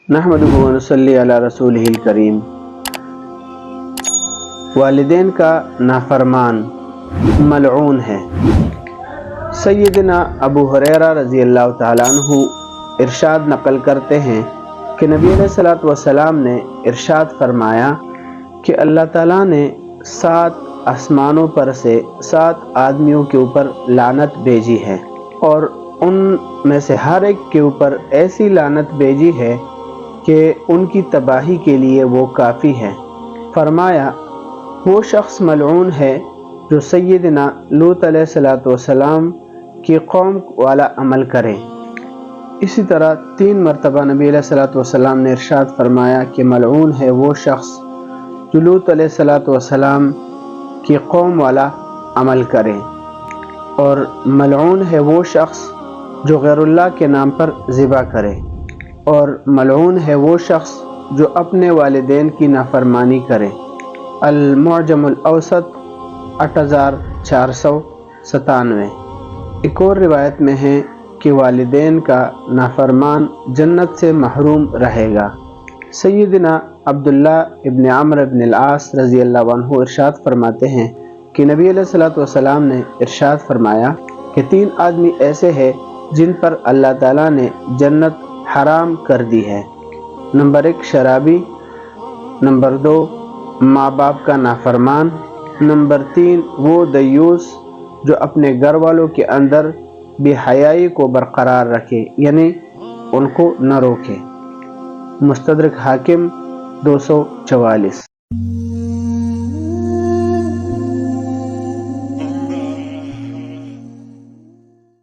نحمدہ و نصلی علی رسولہ الکریم۔ والدین کا نافرمان ملعون ہے۔ سیدنا ابو ہریرہ رضی اللہ تعالیٰ عنہ ارشاد نقل کرتے ہیں کہ نبی علیہ الصلوۃ والسلام نے ارشاد فرمایا کہ اللہ تعالیٰ نے 7 آسمانوں پر سے 7 آدمیوں کے اوپر لعنت بھیجی ہے، اور ان میں سے ہر ایک کے اوپر ایسی لعنت بھیجی ہے کہ ان کی تباہی کے لیے وہ کافی ہے۔ فرمایا وہ شخص ملعون ہے جو سیدنا لوط علیہ السلام کی قوم والا عمل کرے۔ اسی طرح 3 مرتبہ نبی علیہ السلام نے ارشاد فرمایا کہ ملعون ہے وہ شخص جو لوط علیہ السلام کی قوم والا عمل کرے، اور ملعون ہے وہ شخص جو غیر اللہ کے نام پر ذبح کرے، اور ملعون ہے وہ شخص جو اپنے والدین کی نافرمانی کرے۔ المعجم الاوسط 8497۔ ایک اور روایت میں ہے کہ والدین کا نافرمان جنت سے محروم رہے گا۔ سیدنا عبداللہ ابن عمرو ابن العاص رضی اللہ عنہ ارشاد فرماتے ہیں کہ نبی علیہ السلام نے ارشاد فرمایا کہ 3 آدمی ایسے ہیں جن پر اللہ تعالیٰ نے جنت حرام کر دی ہے۔ نمبر 1 شرابی، نمبر 2 ماں باپ کا نافرمان، نمبر 3 وہ دیوس جو اپنے گھر والوں کے اندر بے حیائی کو برقرار رکھے، یعنی ان کو نہ روکے۔ مستدرک حاکم 244۔